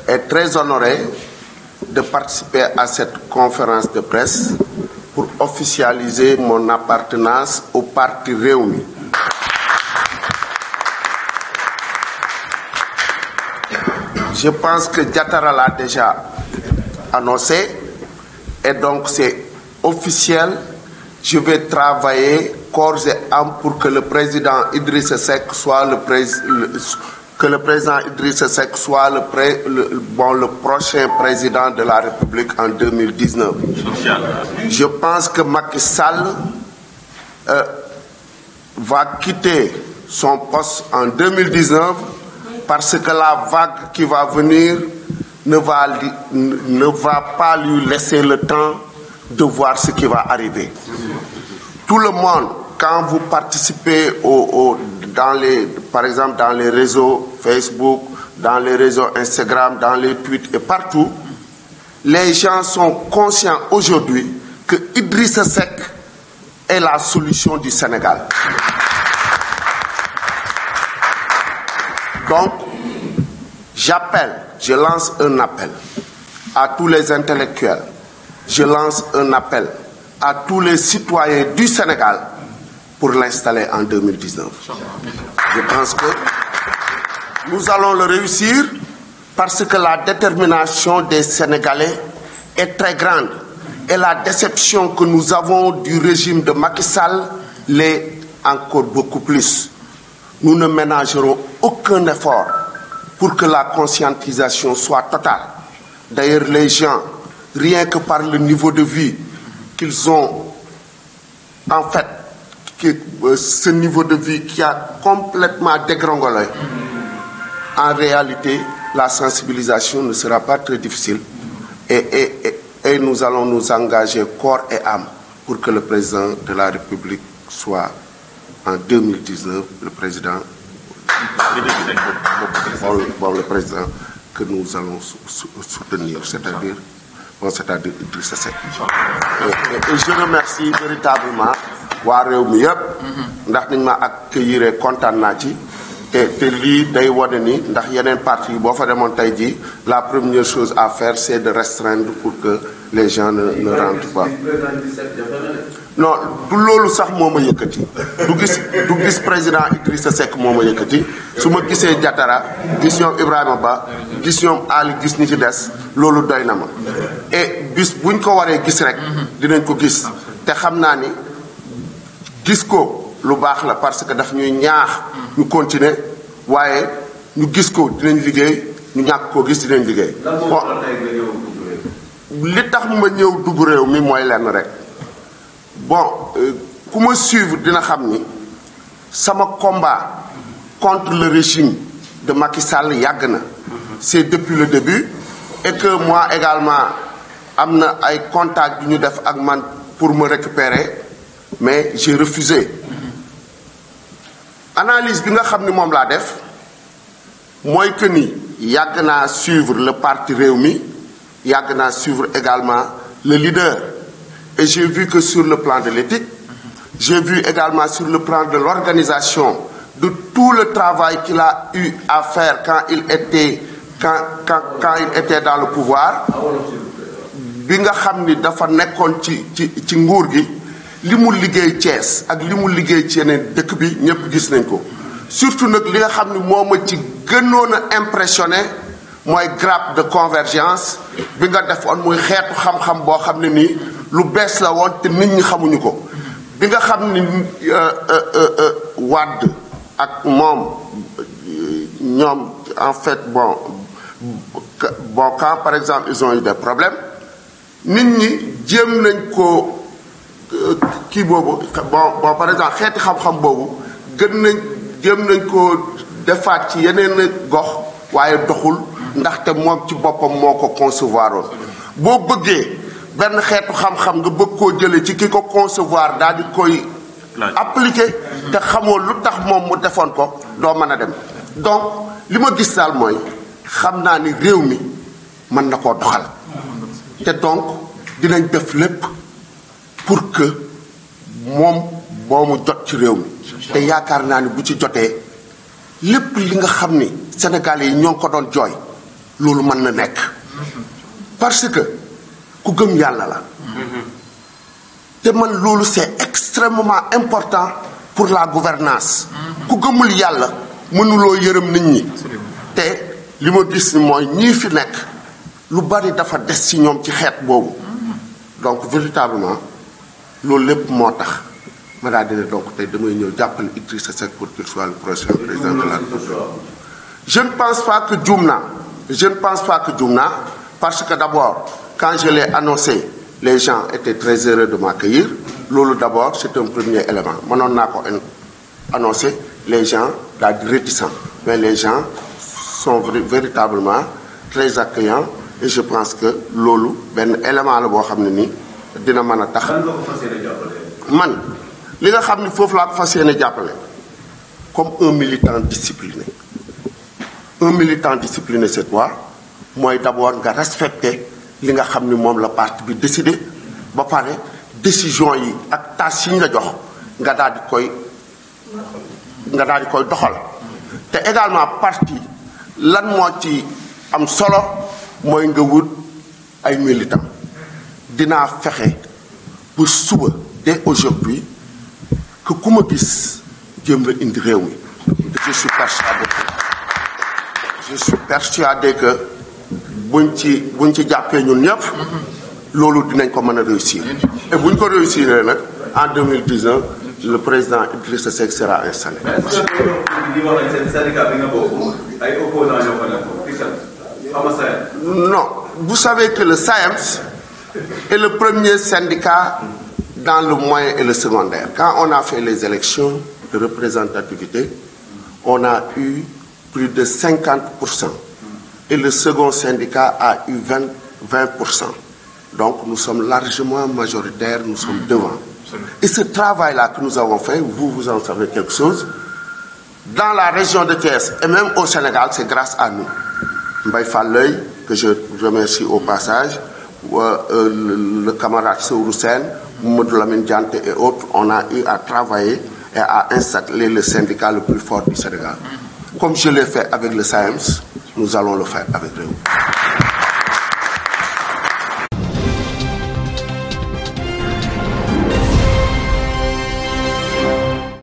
est très honoré de participer à cette conférence de presse pour officialiser mon appartenance au parti Rewmi. Je pense que Diatara l'a déjà annoncé et donc c'est officiel. Je vais travailler corps et âme pour que le président Idrissa Seck soit le prochain président de la République en 2019. Je pense que Macky Sall va quitter son poste en 2019 parce que la vague qui va venir ne va pas lui laisser le temps de voir ce qui va arriver. Tout le monde, quand vous participez par exemple dans les réseaux Facebook, dans les réseaux Instagram, dans les tweets et partout, les gens sont conscients aujourd'hui que Idrissa Seck est la solution du Sénégal. Donc, je lance un appel à tous les intellectuels, je lance un appel à tous les citoyens du Sénégal pour l'installer en 2019. Je pense que nous allons le réussir parce que la détermination des Sénégalais est très grande et la déception que nous avons du régime de Macky Sall l'est encore beaucoup plus. Nous ne ménagerons aucun effort pour que la conscientisation soit totale. D'ailleurs, les gens, rien que par le niveau de vie qu'ils ont, en fait, ce niveau de vie qui a complètement dégringolé, en réalité, la sensibilisation ne sera pas très difficile et nous allons nous engager corps et âme pour que le président de la République soit en 2019 le président que nous allons soutenir, c'est-à-dire Idrissa Seck. Et je remercie véritablement waa réew mi yëpp ndax niñ ma accueillir kontaan naa ci te lii day wane ni ndax yeneen parti yi boo fa demoon tey jii la première chose à faire c'est de restreindre pour que les gens ne rentrent pas. Non du loolu sax moo ma yëkkati du gis président Idrissa Seck moo ma yëkkati su ma gisee Diatara gis ñoom Ibrahima Ba gis ñoom Ali gis ñi ci des loolu doy na ma et bis buñ ko waree gis rek dinañ ko gis te xam naa ni gis ko lu baax la parce que daf ñuy ñaax ñu continuer waaye ñu gis ko dinañ liggéey ñu ñàkk koo gis dinañ liggéey. li tax ma ñëw dugg réew mi mooy lenn rek bon ku ma suivre dina xam ni sama combat contre le régime de Macky Sall yàgg na. C'est depuis le début et que moi également am na ay contacts yu ñu def ak man pour me récupérer mais j'ai refusé. Analyse bi nga xam ni moom laa def mooy que ni yàgg naa suivre le parti Rewmi yàgg naa suivre également le leader et j'ai vu que sur le plan de l'éthique j'ai vu également sur le plan de l'organisation de tout le travail qu'il a eu à faire quand il était dans le pouvoir bi nga xam ni dafa nekkoon ci nguur gi li mu liggéey Thiès ak li mu liggéey ci yeneen dëkk bi ñëpp gis nañ ko surtout nag li nga xam ni moo ma ci gënoon a impressionné mooy grappe de convergence bi nga defoon muy xeetu xam-xam boo xam ne nii lu bees la woon te nit ñi xamuñu ko bi nga xam ni Wade ak moom ñoom en fait bon quand par exemple ils ont eu des problèmes nit ñi jéem nañ ko kii boobu bon par exemple xeeti xam-xam boobu jéem nañ ko defaat ci yeneen gox waaye doxul ndaxte moom ci boppam moo ko concevoir woon boo bëggee benn xeetu xam-xam nga bëgg koo jële ci ki ko concevoir daal di koy appliquer te xamoo lu tax moom mu defoon ko doo mën a dem donc li ma gis daal mooy xam naa ni réew mi mën na koo doxal te donc dinañ def lépp pour que moom moomu jot ci réew mi te yaakaar naa ni bu ci jotee lépp li nga xam ni Sénégalais yi ñoo ngi ko doon jooy loolu mën na nekk parce que ku gëm yàlla la te man loolu c'est extrêmement important pour la gouvernance ku gëmul yàlla mënuloo yërëm nit ñi te li ma gis ni mooy ñii fi nekk lu bari dafa des ci ñoom ci xeet boobu donc véritablement loolu lépp moo tax ma daal dina donc tey damay ñëw jàppale Idrissa Seck pour qu'il soit le prochain président de la République. Je ne pense pas que juum naa parce que d'abord quand je l'ai annoncé les gens étaient très heureux de m'accueillir loolu d'abord c'est un premier élément mënoon naa ko annoncé les gens daal di réticents mais les gens sont véritablement très accueillants et je pense que loolu benn élément la boo xam ne nii dina mën a tax man li nga xam ne foofu laa ko fas yéene jàppale comme un militant discipliné c'est quoi mooy d'abord nga respecter li nga xam ni moom la parti bi décidé ba pare décision yi ak tâches yi ñu la jox nga daal di koy doxal te également parti lan moo ci am solo mooy nga wut ay militants dinaa fexe pour suba dès aujourd'hui que ku ma gis jéem la indi réew mi je suis persuadé que buñ ci jàppee ñun ñëpp loolu dinañ ko mën a réussir et buñ ko réussir nag en 2019 le président Idrissa Seck sera installé. Non, vous savez que le SAEMS est le premier syndicat dans le moyen et le secondaire. Quand on a fait les élections de représentativité, on a eu plus de 50%. Et le second syndicat a eu 20%. Donc nous sommes largement majoritaires, nous sommes devant. Et ce travail-là que nous avons fait, vous en savez quelque chose, dans la région de Thiès et même au Sénégal, c'est grâce à nous. Mbaye Falloy, que je remercie au passage, le camarade Sourou Sène, Mamadou Lamine Diante et autres, on a eu à travailler et à installer le syndicat le plus fort du Sénégal. Comme je l'ai fait avec le SAEMS, nous allons le faire avec eux.